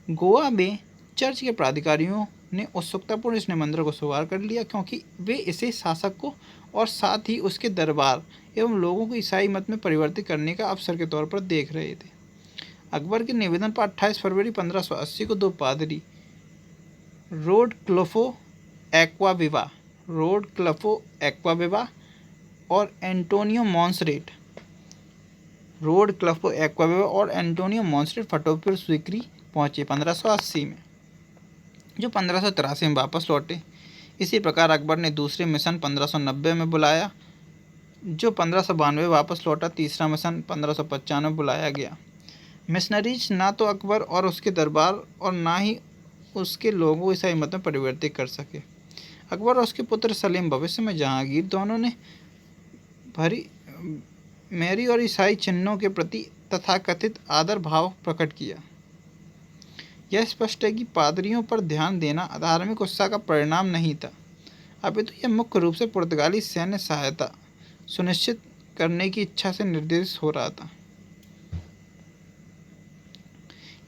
गोवा में चर्च के प्राधिकारियों ने उत्सुकतापूर्ण इस निमंत्रण को स्वीकार कर लिया, क्योंकि वे इसे शासक को और साथ ही उसके दरबार एवं लोगों को ईसाई मत में परिवर्तित करने का अवसर के तौर पर देख रहे थे। अकबर के निवेदन पर 28 फरवरी 1580 को 2 पादरी रोड क्लोफो एक्वाविवा और एंटोनियो मॉन्सरेट फटोपुर स्वीकरी पहुंचे 1580 में, जो 1583 में वापस लौटे। इसी प्रकार अकबर ने दूसरे मिशन 1590 में बुलाया, जो 1592 वापस लौटा। तीसरा मिशन 1595 में बुलाया गया। मिशनरीज ना तो अकबर और उसके दरबार और ना ही उसके लोगों को ईसाई मत में परिवर्तित कर सके। अकबर और उसके पुत्र सलीम, भविष्य में जहांगीर, दोनों ने मैरी और ईसाई चिन्हों के प्रति तथाकथित आदर भाव प्रकट किया। यह स्पष्ट है कि पादरियों पर ध्यान देना धार्मिक उत्साह का परिणाम नहीं था, अपितु यह मुख्य रूप से पुर्तगाली सैन्य सहायता सुनिश्चित करने की इच्छा से निर्देशित हो रहा था।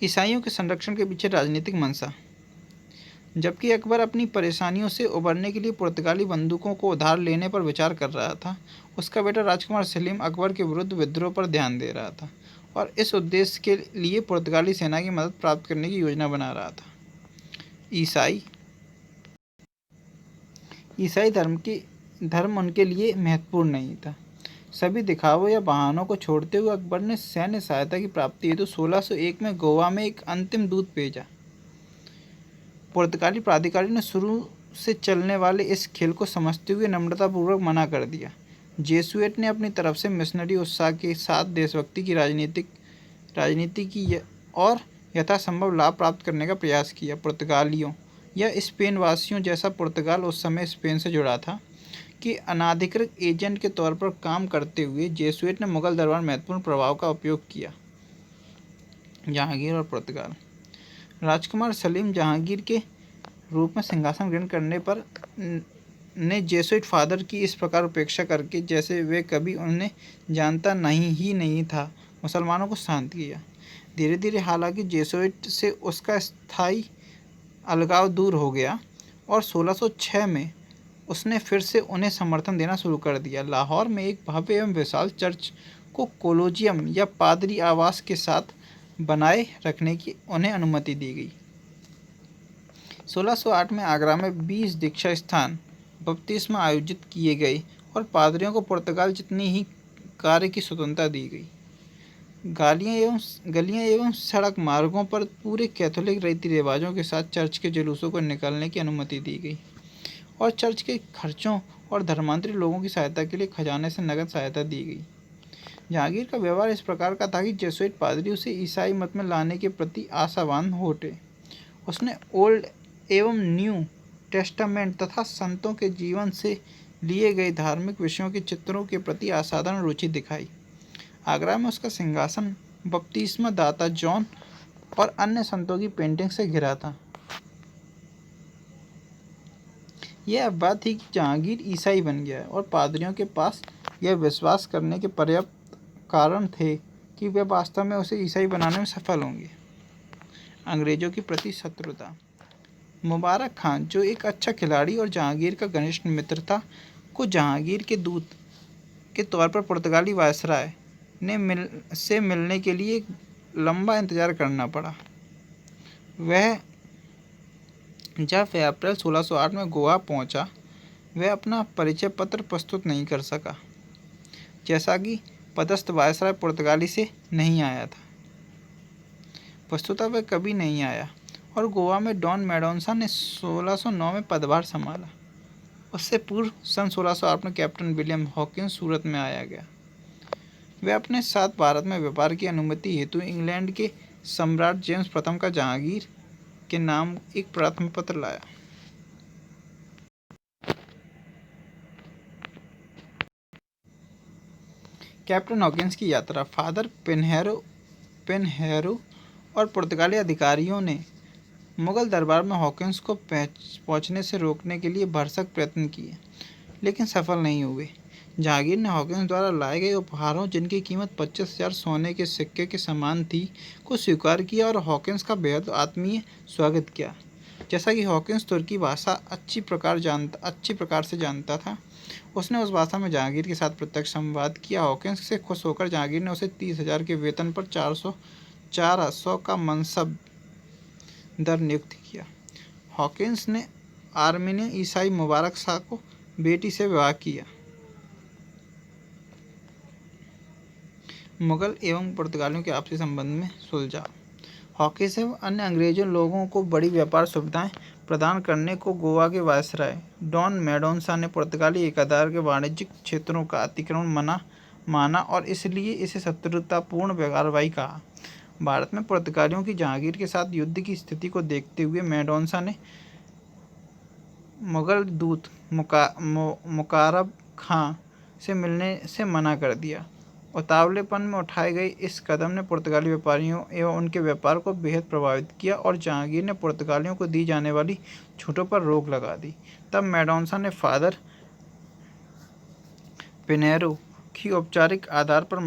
ईसाइयों के संरक्षण के पीछे राजनीतिक मंशा। जबकि अकबर अपनी परेशानियों से उबरने के लिए पुर्तगाली बंदूकों को उधार लेने पर विचार कर रहा था, उसका बेटा राजकुमार सलीम अकबर के विरुद्ध विद्रोह पर ध्यान दे रहा था और इस उद्देश्य के लिए पुर्तगाली सेना की मदद प्राप्त करने की योजना बना रहा था। ईसाई धर्म उनके लिए महत्वपूर्ण नहीं था। सभी दिखावों या बहानों को छोड़ते हुए अकबर ने सैन्य सहायता की प्राप्ति हेतु 1601 में गोवा में एक अंतिम दूत भेजा। पुर्तगाली प्राधिकारी ने शुरू से चलने वाले इस खेल को समझते हुए नम्रतापूर्वक मना कर दिया। जेसुइट ने अपनी तरफ से मिशनरी उत्साह के साथ देशभक्ति की राजनीति की और यथासंभव लाभ प्राप्त करने का प्रयास किया। पुर्तगालियों या स्पेन वासियों जैसा पुर्तगाल उस समय स्पेन से जुड़ा था कि अनाधिकृत एजेंट के तौर पर काम करते हुए जेसुइट ने मुगल दरबार महत्वपूर्ण प्रभाव का उपयोग किया। जहांगीर और पुर्तगाल। राजकुमार सलीम जहांगीर के रूप में सिंहासन ग्रहण करने पर ने जेसुइट फादर की इस प्रकार उपेक्षा करके जैसे वे कभी उन्हें जानता नहीं था, मुसलमानों को शांत किया। धीरे धीरे हालांकि जेसुइट से उसका स्थायी अलगाव दूर हो गया और 1606 में उसने फिर से उन्हें समर्थन देना शुरू कर दिया। लाहौर में एक भव्य एवं विशाल चर्च को कोलोजियम या पादरी आवास के साथ बनाए रखने की उन्हें अनुमति दी गई। 1608 में आगरा में 20 दीक्षा स्थान बपतिस्मा आयोजित किए गए और पादरियों को पुर्तगाल जितनी ही कार्य की स्वतंत्रता दी गई। गलियां एवं सड़क मार्गों पर पूरे कैथोलिक रीति रिवाजों के साथ चर्च के जुलूसों को निकालने की अनुमति दी गई और चर्च के खर्चों और धर्मांतरी लोगों की सहायता के लिए खजाने से नगद सहायता दी गई। जहांगीर का व्यवहार इस प्रकार का था कि जेसुइट पादरी उसे ईसाई मत में लाने के प्रति आशावान हो उठे। उसने ओल्ड एवं न्यू टेस्टामेंट तथा संतों के जीवन से लिए गए धार्मिक विषयों के चित्रों के प्रति असाधारण रुचि दिखाई। आगरा में उसका सिंहासन बपतिस्मा दाता जॉन और अन्य संतों की पेंटिंग से घिरा था। यह अफवाह थी कि जहांगीर ईसाई बन गया और पादरियों के पास यह विश्वास करने के पर्याप्त कारण थे कि वे वास्तव में उसे ईसाई बनाने में सफल होंगे। अंग्रेजों की प्रति शत्रुता। मुबारक खान, जो एक अच्छा खिलाड़ी और जहांगीर का घनिष्ठ मित्र था, को जहांगीर के दूत के तौर पर पुर्तगाली वायसराय ने मिलने के लिए लंबा इंतजार करना पड़ा। जब वह अप्रैल 1608 में गोवा पहुंचा, वह अपना परिचय पत्र प्रस्तुत नहीं कर सका, जैसा कि पदस्थ वायसराय पुर्तगाली से नहीं आया था। वस्तुतः वह कभी नहीं आया और गोवा में डॉन मेडोन्सा ने 1609 में पदभार संभाला। उससे पूर्व सन 1608 में कैप्टन विलियम हॉकिंस सूरत में आया गया। वह अपने साथ भारत में व्यापार की अनुमति हेतु इंग्लैंड के सम्राट जेम्स प्रथम का जहांगीर के नाम एक प्रार्थना पत्र लाया। कैप्टन हॉकिंस की यात्रा। फादर पेनहेरो और पुर्तगाली अधिकारियों ने मुगल दरबार में हॉकिंस को पहुंचने से रोकने के लिए भरसक प्रयत्न किए, लेकिन सफल नहीं हुए। जहांगीर ने हॉकिंस द्वारा लाए गए उपहारों, जिनकी कीमत 25,000 सोने के सिक्के के समान थी, को स्वीकार किया और हॉकिंस का बेहद आत्मीय स्वागत किया। जैसा कि हॉकिंस तुर्की भाषा अच्छी प्रकार से जानता था, उसने उस भाषा में जहांगीर के साथ प्रत्यक्ष संवाद किया। हॉकिंस से खुश होकर जहांगीर ने उसे 30,000 के वेतन पर 400 का मनसब दर नियुक्त किया। हॉकिंस ने आर्मीनियन ईसाई मुबारक शाह को बेटी से विवाह किया। मुगल एवं पुर्तगालियों के आपसी संबंध में सुलझाव। हॉकिंस एवं अन्य अंग्रेजों लोगों को बड़ी व्यापार सुविधाएं प्रदान करने को गोवा के वायसराय डॉन मेडोन्सा ने पुर्तगाली एकाधार के वाणिज्यिक क्षेत्रों का अतिक्रमण माना और इसलिए इसे शत्रुतापूर्ण कार्रवाई कहा। भारत में पुर्तगालियों की जहांगीर के साथ युद्ध की स्थिति को देखते हुए मेडोन्सा ने मुगल दूत मुकारब खां से मिलने से मना कर दिया। उतावलेपन में उठाए गए इस कदम ने पुर्तगाली व्यापारियों एवं उनके व्यापार को बेहद प्रभावित किया और जहांगीर ने पुर्तगालियों को दी जाने वाली छूटों पर रोक लगा दी। तब मेडोन्सा ने फादर पिनेरो की औपचारिक आधार पर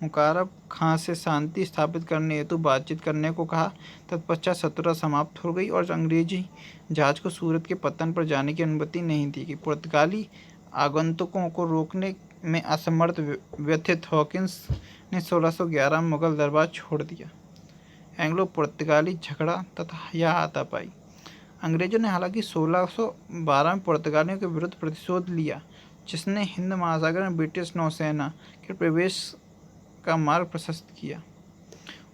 मुकारब खां से शांति स्थापित करने हेतु बातचीत करने को कहा। तत्पश्चात शत्रुता समाप्त हो गई और अंग्रेजी जहाज को सूरत के पत्तन पर जाने की अनुमति नहीं दी गई। पुर्तगाली आगंतुकों को रोकने में असमर्थ व्यथित हॉकिंस ने 1611 में मुगल दरबार छोड़ दिया। एंग्लो पुर्तगाली झगड़ा तथा यह हाथापाई। अंग्रेजों ने हालांकि 1612 में पुर्तगालियों के विरुद्ध प्रतिशोध लिया, जिसने हिंद महासागर में ब्रिटिश नौसेना के प्रवेश का मार्ग प्रशस्त किया।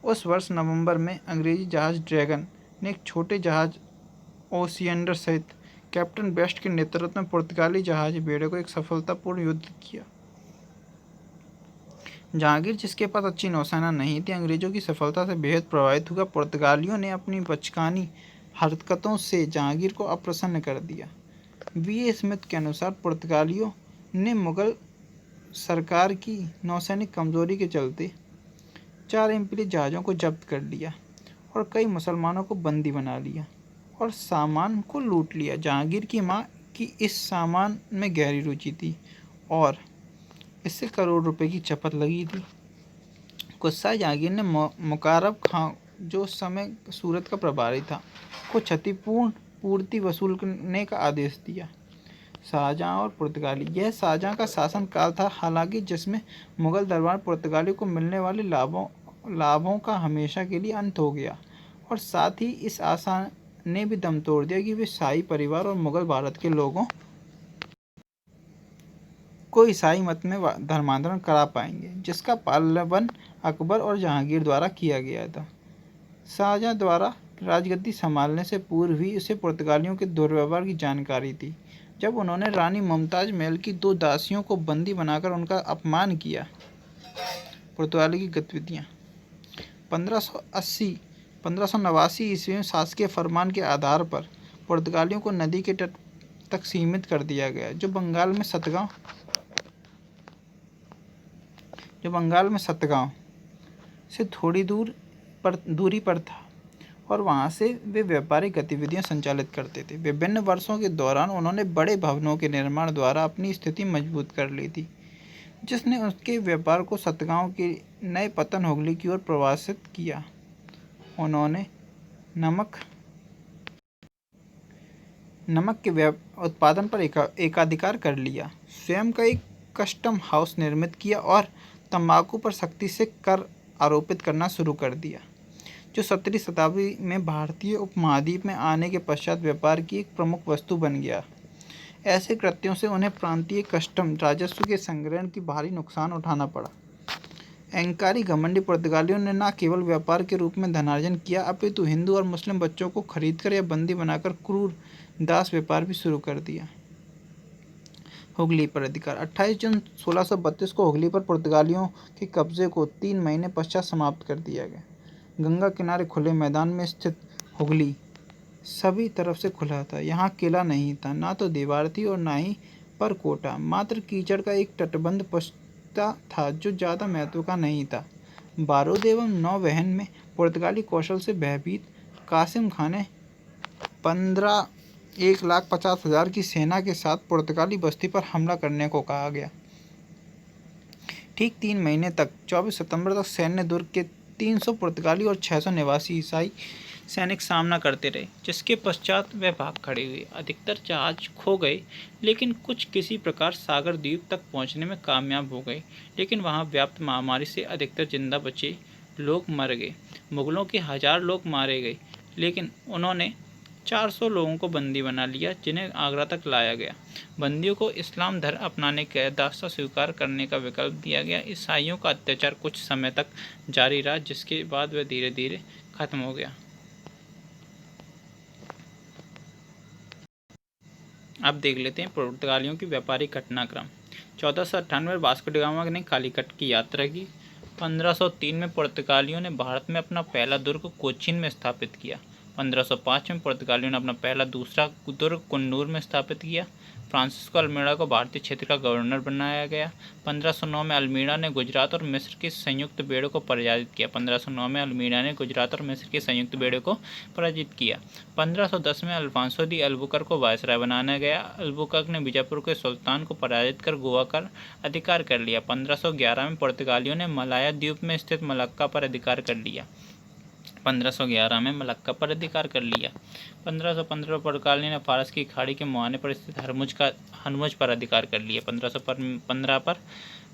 उस वर्ष नवंबर में अंग्रेजी जहाज ड्रैगन ने एक छोटे जहाज ओसियंडर सहित कैप्टन बेस्ट के नेतृत्व में पुर्तगाली जहाज बेड़े को एक सफलतापूर्ण युद्ध किया। जहांगीर, जिसके पास अच्छी नौसेना नहीं थी, अंग्रेजों की सफलता से बेहद प्रभावित हुआ। पुर्तगालियों ने अपनी बचकानी हरकतों से जहांगीर को अप्रसन्न कर दिया। वी. ए. स्मिथ के अनुसार पुर्तगालियों ने मुगल सरकार की नौसैनिक कमजोरी के चलते 4 इम्पीरियल जहाज़ों को जब्त कर लिया और कई मुसलमानों को बंदी बना लिया और सामान को लूट लिया। जहांगीर की मां की इस सामान में गहरी रुचि थी और इससे करोड़ रुपए की चपत लगी थी। गुस्साए जहांगीर ने मुकर्रम खां, जो उस समय सूरत का प्रभारी था, को क्षतिपूर्ण पूर्ति वसूलने का आदेश दिया। शाहजहां और पुर्तगाली। यह शाहजहां का शासन काल था, हालांकि जिसमें मुगल दरबार पुर्तगालियों को मिलने वाले लाभों का हमेशा के लिए अंत हो गया और साथ ही इस आशा ने भी दम तोड़ दिया कि वे शाही परिवार और मुगल भारत के लोगों को ईसाई मत में धर्मांतरण करा पाएंगे, जिसका पालन अकबर और जहांगीर द्वारा किया गया था। शाहजहां द्वारा राजगद्दी संभालने से पूर्व ही उसे पुर्तगालियों के दुर्व्यवहार की जानकारी थी। जब उन्होंने रानी मुमताज महल की 2 दासियों को बंदी बनाकर उनका अपमान किया। पुर्तगाली की गतिविधियां 1589 ईस्वी में शासकीय फरमान के आधार पर पुर्तगालियों को नदी के तट तक सीमित कर दिया गया, जो बंगाल में सतगांव से थोड़ी दूरी पर था और वहां से वे व्यापारिक गतिविधियां संचालित करते थे। विभिन्न वर्षों के दौरान उन्होंने बड़े भवनों के निर्माण द्वारा अपनी स्थिति मजबूत कर ली थी, जिसने उनके व्यापार को सतगांव के नए पतन हुगली की ओर प्रवासित किया। उन्होंने नमक के उत्पादन पर एकाधिकार कर लिया, स्वयं का एक कस्टम हाउस निर्मित किया और तंबाकू पर सख्ती से कर आरोपित करना शुरू कर दिया, जो 17वीं शताब्दी में भारतीय उपमहाद्वीप में आने के पश्चात व्यापार की एक प्रमुख वस्तु बन गया। ऐसे कृत्यों से उन्हें प्रांतीय कस्टम राजस्व के संग्रहण की भारी नुकसान उठाना पड़ा। अहंकारी घमंडी पुर्तगालियों ने न केवल व्यापार के रूप में धनार्जन किया, अपितु हिंदू और मुस्लिम बच्चों को खरीदकर या बंदी बनाकर क्रूर दास व्यापार भी शुरू कर दिया। हुगली पर अधिकार 28 जून 1632 को हुगली पर पुर्तगालियों के कब्जे को 3 महीने पश्चात समाप्त कर दिया गया। गंगा किनारे खुले मैदान में स्थित हुगली सभी तरफ से खुला था। यहाँ किला नहीं था, ना तो दीवार थी और ना ही पर कोटा, मात्र कीचड़ का एक तटबंध पश्ता था जो ज़्यादा महत्व का नहीं था। बारूद एवं नौवहन में पुर्तगाली कौशल से भयभीत कासिम खां ने 1,50,000 की सेना के साथ पुर्तगाली बस्ती पर हमला करने को कहा गया। ठीक 3 महीने तक 24 सितंबर तक सैन्य दुर्ग के 300 पुर्तगाली और 600 निवासी ईसाई सैनिक सामना करते रहे, जिसके पश्चात वे भाग खड़े हुए। अधिकतर जहाज खो गए, लेकिन कुछ किसी प्रकार सागर द्वीप तक पहुंचने में कामयाब हो गए, लेकिन वहां व्याप्त महामारी से अधिकतर जिंदा बचे लोग मर गए। मुगलों के 1000 लोग मारे गए, लेकिन उन्होंने 400 लोगों को बंदी बना लिया, जिन्हें आगरा तक लाया गया। बंदियों को इस्लाम धर्म अपनाने के दास्ता स्वीकार करने का विकल्प दिया गया। ईसाइयों का अत्याचार कुछ समय तक जारी रहा, जिसके बाद वह धीरे धीरे खत्म हो गया। अब देख लेते हैं पुर्तगालियों की व्यापारिक घटनाक्रम। 1498 में वास्को डी गामा ने कालीकट की यात्रा की। 1503 में पुर्तगालियों ने भारत में अपना पहला दुर्ग कोचीन में स्थापित किया। 1505 में पुर्तगालियों ने अपना पहला दूसरा दुर्ग कुन्नूर में स्थापित किया। फ्रांसिस्को अल्मीड़ा को भारतीय क्षेत्र का गवर्नर बनाया गया। 1509 में अल्मीड़ा ने गुजरात और मिस्र के संयुक्त बेड़े को पराजित किया। 1509 में अल्मीड़ा ने गुजरात और मिस्र के संयुक्त बेड़े को पराजित किया। 1510 में अल्फांसो दी अल्बुकर्क को वायसराय बनाया गया। अल्बुकर्क ने बीजापुर के सुल्तान को पराजित कर गोवा का अधिकार कर लिया। 1511 में पुर्तगालियों ने मलाया द्वीप में स्थित मलक्का पर अधिकार कर लिया। 1511 में मलक्का पर अधिकार कर लिया। 1515 पुर्तगालियों ने फारस की खाड़ी के मुहाने पर स्थित हरमुज पर अधिकार कर लिया। 1515 पर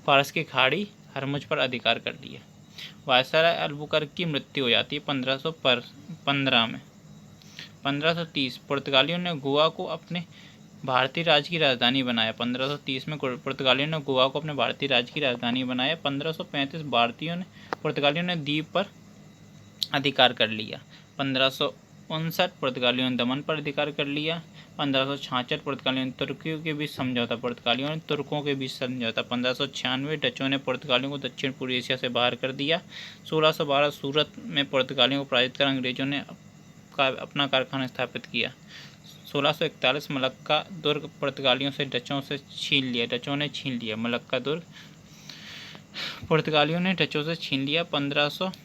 फारस की खाड़ी हरमुज पर अधिकार कर लिया। वायसराय अल्बुकर्क की मृत्यु हो जाती है 1515 में। 1530 पुर्तगालियों ने गोवा को अपने भारतीय राज्य की राजधानी बनाया। 1530 में पुर्तगालियों ने गोवा को अपने भारतीय राज्य की राजधानी बनाया। 1535 पुर्तगालियों ने द्वीप पर अधिकार कर लिया। 1559 पुर्तगालियों ने दमन पर अधिकार कर लिया। 1566 पुर्तगालियों ने तुर्कियों के बीच समझौता। पुर्तगालियों ने तुर्कों के बीच समझौता। 1596 डचों ने पुर्तगालियों को दक्षिण पूर्वी एशिया से बाहर कर दिया। 1612 सूरत में पुर्तगालियों को पराजित कर अंग्रेजों ने अपना कारखाना स्थापित किया। 1641 मलक्का दुर्ग पुर्तगालियों से डचों ने छीन लिया। मलक्का दुर्ग पुर्तगालियों ने डचों से छीन लिया। 1559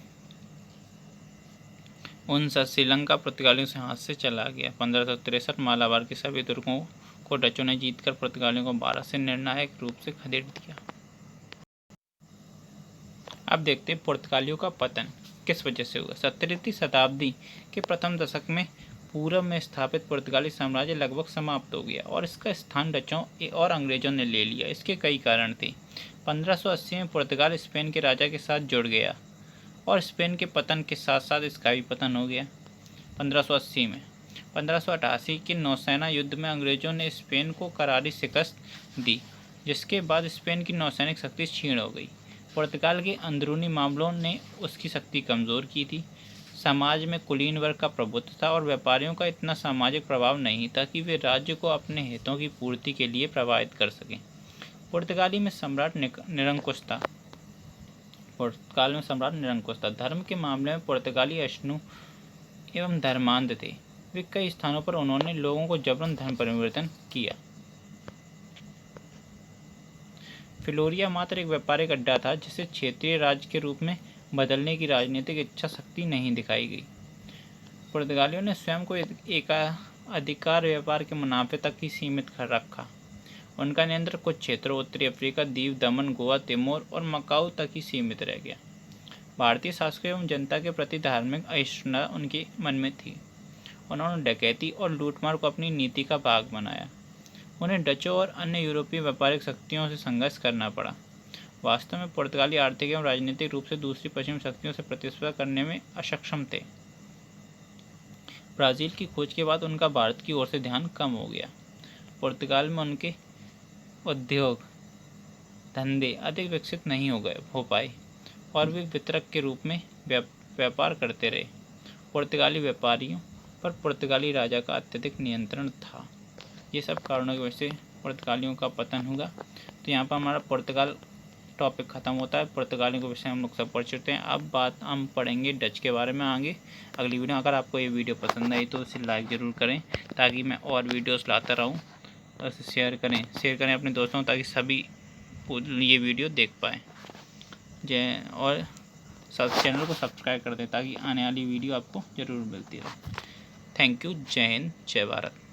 श्रीलंका पुर्तगालियों से हाथ से चला गया। 1563 मालाबार के सभी दुर्गों को डचों ने जीतकर पुर्तगालियों को भारत से निर्णायक रूप से खदेड़ दिया। अब देखते हैं पुर्तगालियों का पतन किस वजह से हुआ। 17वीं शताब्दी के प्रथम दशक में पूर्व में स्थापित पुर्तगाली साम्राज्य लगभग समाप्त हो गया और इसका स्थान डचों और अंग्रेजों ने ले लिया। इसके कई कारण थे। 1580 में पुर्तगाल स्पेन के राजा के साथ जुड़ गया और स्पेन के पतन के साथ साथ इसका भी पतन हो गया। 1580 में 1588 के नौसेना युद्ध में अंग्रेजों ने स्पेन को करारी शिकस्त दी, जिसके बाद स्पेन की नौसैनिक शक्ति क्षीण हो गई। पुर्तगाल के अंदरूनी मामलों ने उसकी शक्ति कमज़ोर की थी। समाज में कुलीन वर्ग का प्रभुत्व था और व्यापारियों का इतना सामाजिक प्रभाव नहीं था कि वे राज्य को अपने हितों की पूर्ति के लिए प्रभावित कर सकें। पुर्तगाल में सम्राट निरंकुश था। धर्म के मामले में पुर्तगाली अशनु एवं धर्मांध थे। वे कई स्थानों पर उन्होंने लोगों को जबरन धर्म परिवर्तन किया। फिलोरिया मात्र एक व्यापारिक अड्डा था जिसे क्षेत्रीय राज्य के रूप में बदलने की राजनीतिक इच्छा शक्ति नहीं दिखाई गई। पुर्तगालियों ने स्वयं को एकाधिकार व्यापार के मुनाफे तक ही सीमित कर रखा। उनका नियंत्रण कुछ क्षेत्रों उत्तरी अफ्रीका, द्वीप, दमन, गोवा, तिमोर और मकाऊ तक ही सीमित रह गया। भारतीय शासकों एवं जनता के प्रति धार्मिक अहिष्णुता उनके मन में थी। उन्होंने डकैती और लूटमार को अपनी नीति का भाग बनाया। उन्हें डचों और अन्य यूरोपीय व्यापारिक शक्तियों से संघर्ष करना पड़ा। वास्तव में पुर्तगाली आर्थिक एवं राजनीतिक रूप से दूसरी पश्चिमी शक्तियों से प्रतिस्पर्धा करने में अक्षम थे। ब्राज़ील की खोज के बाद उनका भारत की ओर से ध्यान कम हो गया। पुर्तगाल में उनके उद्योग धंधे अधिक विकसित नहीं हो पाए और वे वितरक के रूप में व्यापार करते रहे। पुर्तगाली व्यापारियों पर पुर्तगाली राजा का अत्यधिक नियंत्रण था। ये सब कारणों की वजह से पुर्तगालियों का पतन हुआ। तो यहाँ पर हमारा पुर्तगाल टॉपिक ख़त्म होता है। पुर्तगालियों के विषय हम लोग सब पढ़ चुके हैं। अब बात हम पढ़ेंगे डच के बारे में आगे अगली वीडियो। अगर आपको ये वीडियो पसंद आई तो इसे लाइक ज़रूर करें ताकि मैं और वीडियोस लाता रहूँ। और इसे शेयर करें अपने दोस्तों ताकि सभी ये वीडियो देख पाएँ। और चैनल को सब्सक्राइब कर दें ताकि आने वाली वीडियो आपको ज़रूर मिलती रहे। Thank you. जय हिंद, जय भारत।